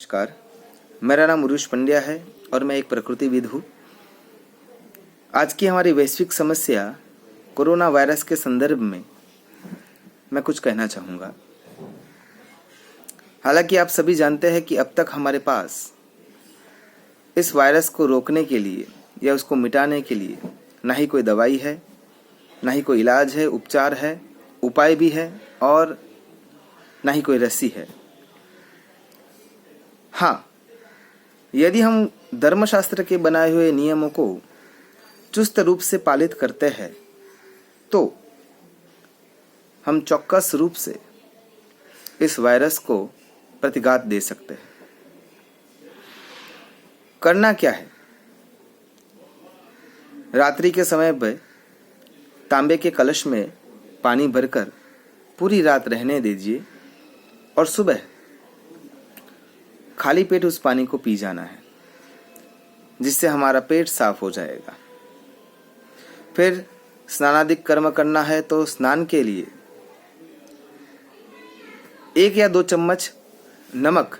नमस्कार, मेरा नाम उरुष पंड्या है और मैं एक प्रकृतिविद हूँ। आज की हमारी वैश्विक समस्या कोरोना वायरस के संदर्भ में मैं कुछ कहना चाहूँगा। हालांकि आप सभी जानते हैं कि अब तक हमारे पास इस वायरस को रोकने के लिए या उसको मिटाने के लिए ना ही कोई दवाई है, ना ही कोई इलाज है, उपचार है, उपाय भी है और ना ही कोई रस्सी है। हाँ, यदि हम धर्मशास्त्र के बनाए हुए नियमों को चुस्त रूप से पालित करते हैं तो हम चौकस रूप से इस वायरस को प्रतिघात दे सकते हैं। करना क्या है? रात्रि के समय पर तांबे के कलश में पानी भरकर पूरी रात रहने दीजिए और सुबह खाली पेट उस पानी को पी जाना है, जिससे हमारा पेट साफ हो जाएगा। फिर स्नानादिक कर्म करना है तो स्नान के लिए 1 या 2 चम्मच नमक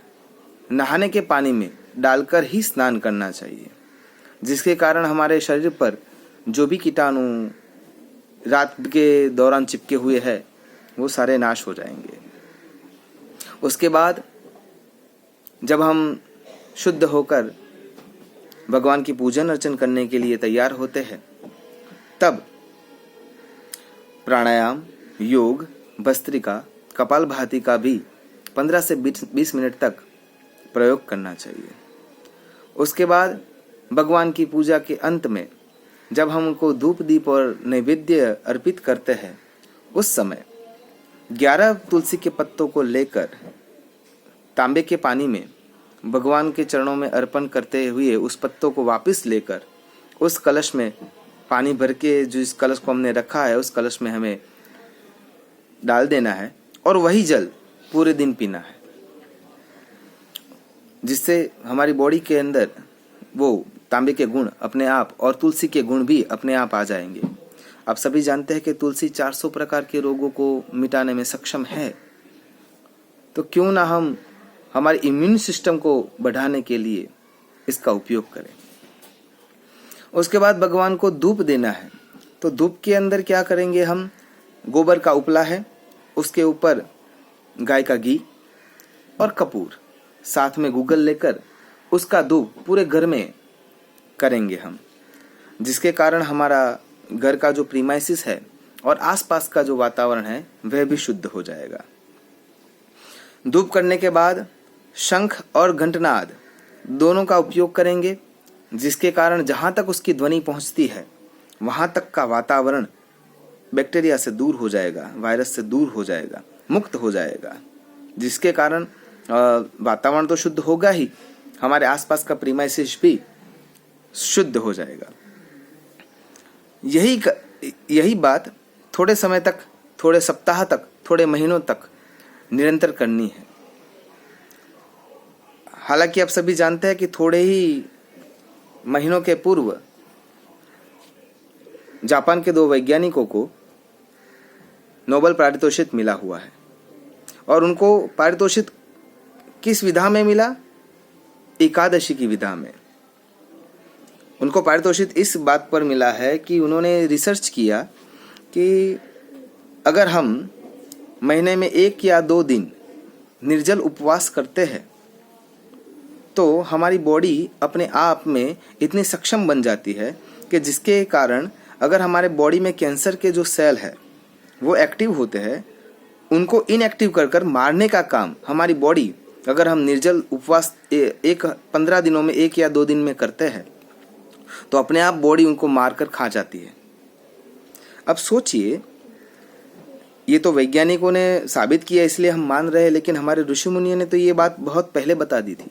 नहाने के पानी में डालकर ही स्नान करना चाहिए, जिसके कारण हमारे शरीर पर जो भी कीटाणु रात के दौरान चिपके हुए हैं वो सारे नाश हो जाएंगे। उसके बाद जब हम शुद्ध होकर भगवान की पूजन अर्चन करने के लिए तैयार होते हैं तब प्राणायाम, योग, भस्त्रिका, कपालभाति का भी 15 से 20 मिनट तक प्रयोग करना चाहिए। उसके बाद भगवान की पूजा के अंत में जब हम उनको धूप दीप और नैवेद्य अर्पित करते हैं उस समय 11 तुलसी के पत्तों को लेकर तांबे के पानी में भगवान के चरणों में अर्पण करते हुए उस पत्तों को वापस लेकर उस कलश में पानी भर के जो इस कलश को हमने रखा है उस कलश में हमें डाल देना है और वही जल पूरे दिन पीना है, जिससे हमारी बॉडी के अंदर वो तांबे के गुण अपने आप और तुलसी के गुण भी अपने आप आ जाएंगे। आप सभी जानते हैं कि तुलसी 400 प्रकार के रोगों को मिटाने में सक्षम है, तो क्यों ना हम हमारे इम्यून सिस्टम को बढ़ाने के लिए इसका उपयोग करें। उसके बाद भगवान को धूप देना है, तो धूप के अंदर क्या करेंगे हम? गोबर का उपला है, उसके ऊपर गाय का घी और कपूर, साथ में गूगल लेकर उसका धूप पूरे घर में करेंगे हम, जिसके कारण हमारा घर का जो प्रीमाइसिस है और आसपास का जो वातावरण है वह भी शुद्ध हो जाएगा। धूप करने के बाद शंख और घंटनाद दोनों का उपयोग करेंगे, जिसके कारण जहाँ तक उसकी ध्वनि पहुँचती है वहाँ तक का वातावरण बैक्टीरिया से दूर हो जाएगा, वायरस से दूर हो जाएगा, मुक्त हो जाएगा, जिसके कारण वातावरण तो शुद्ध होगा ही, हमारे आसपास का प्रीमाइसिस भी शुद्ध हो जाएगा। यही बात थोड़े समय तक, थोड़े सप्ताह तक, थोड़े महीनों तक निरंतर करनी है। हालांकि आप सभी जानते हैं कि थोड़े ही महीनों के पूर्व जापान के 2 वैज्ञानिकों को नोबेल पारितोषिक मिला हुआ है और उनको पारितोषिक किस विधा में मिला? एकादशी की विधा में। उनको पारितोषिक इस बात पर मिला है कि उन्होंने रिसर्च किया कि अगर हम महीने में 1 या 2 दिन निर्जल उपवास करते हैं तो हमारी बॉडी अपने आप में इतनी सक्षम बन जाती है कि जिसके कारण अगर हमारे बॉडी में कैंसर के जो सेल है वो एक्टिव होते हैं, उनको इनएक्टिव कर कर मारने का काम हमारी बॉडी, अगर हम निर्जल उपवास 15 दिनों में 1 या 2 दिन में करते हैं तो अपने आप बॉडी उनको मारकर खा जाती है। अब सोचिए, ये तो वैज्ञानिकों ने साबित किया इसलिए हम मान रहे हैं, लेकिन हमारे ऋषि मुनियों ने तो ये बात बहुत पहले बता दी थी।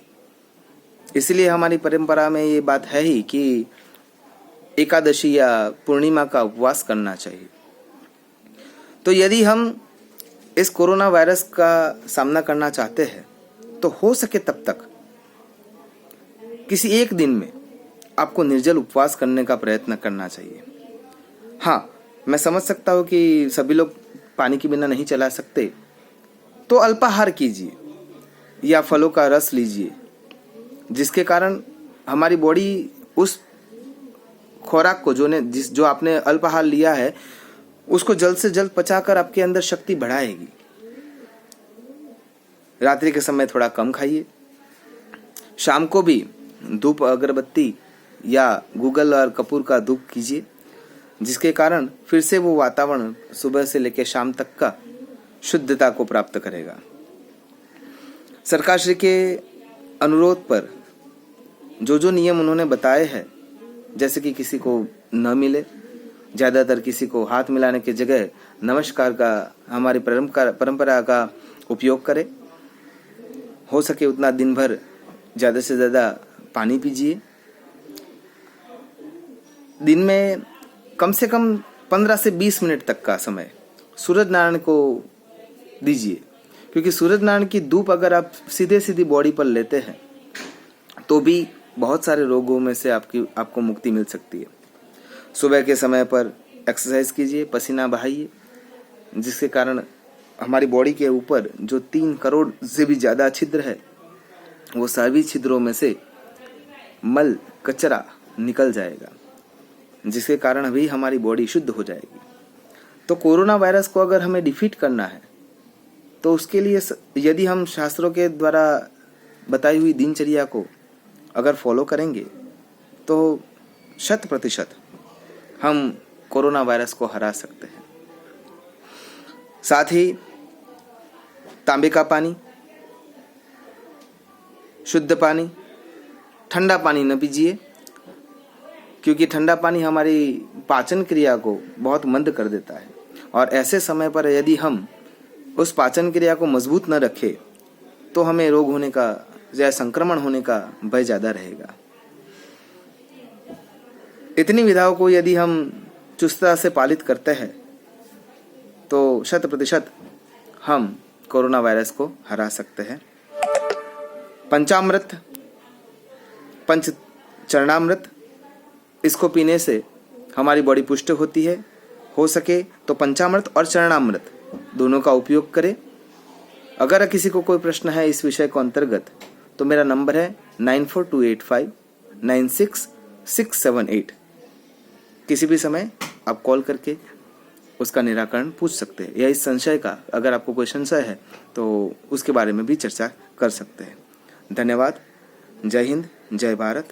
इसलिए हमारी परंपरा में ये बात है ही कि एकादशी या पूर्णिमा का उपवास करना चाहिए। तो यदि हम इस कोरोना वायरस का सामना करना चाहते हैं तो हो सके तब तक किसी एक दिन में आपको निर्जल उपवास करने का प्रयत्न करना चाहिए। हाँ, मैं समझ सकता हूँ कि सभी लोग पानी के बिना नहीं चला सकते, तो अल्पाहार कीजिए, या फलों का रस लीजिए, जिसके कारण हमारी बॉडी उस खुराक को जो आपने अल्पाहार लिया है उसको जल्द से जल्द पचाकर आपके अंदर शक्ति बढ़ाएगी। रात्रि के समय थोड़ा कम खाइए। शाम को भी धूप अगरबत्ती या गूगल और कपूर का धूप कीजिए, जिसके कारण फिर से वो वातावरण सुबह से लेकर शाम तक का शुद्धता को प्राप्त करेगा। सरकार श्री के अनुरोध पर जो नियम उन्होंने बताए हैं, जैसे कि किसी को न मिले, ज़्यादातर किसी को हाथ मिलाने की जगह नमस्कार का हमारी परंपरा का उपयोग करें। हो सके उतना दिन भर ज़्यादा से ज़्यादा पानी पीजिए। दिन में कम से कम 15 से 20 मिनट तक का समय सूरज नारायण को दीजिए, क्योंकि सूरज नारायण की धूप अगर आप सीधी बॉडी पर लेते हैं तो भी बहुत सारे रोगों में से आपको मुक्ति मिल सकती है। सुबह के समय पर एक्सरसाइज कीजिए, पसीना बहाइए, जिसके कारण हमारी बॉडी के ऊपर जो 3 करोड़ से भी ज़्यादा छिद्र है वो सभी छिद्रों में से मल कचरा निकल जाएगा, जिसके कारण भी हमारी बॉडी शुद्ध हो जाएगी। तो कोरोना वायरस को अगर हमें डिफीट करना है तो उसके लिए यदि हम शास्त्रों के द्वारा बताई हुई दिनचर्या को अगर फॉलो करेंगे तो 100% हम कोरोना वायरस को हरा सकते हैं। साथ ही तांबे का पानी, शुद्ध पानी, ठंडा पानी न पीजिए, क्योंकि ठंडा पानी हमारी पाचन क्रिया को बहुत मंद कर देता है और ऐसे समय पर यदि हम उस पाचन क्रिया को मजबूत न रखें तो हमें रोग होने का या संक्रमण होने का भय ज़्यादा रहेगा। इतनी विधाओं को यदि हम चुस्तता से पालित करते हैं तो 100% हम कोरोना वायरस को हरा सकते हैं। पंचामृत, पंचचरणामृत, इसको पीने से हमारी बॉडी पुष्ट होती है। हो सके तो पंचामृत और चरणामृत दोनों का उपयोग करें। अगर किसी को कोई प्रश्न है इस विषय को अंतर्गत तो मेरा नंबर है 9428596678। किसी भी समय आप कॉल करके उसका निराकरण पूछ सकते हैं, या इस संशय का अगर आपको कोई संशय है तो उसके बारे में भी चर्चा कर सकते हैं। धन्यवाद। जय हिंद, जय भारत,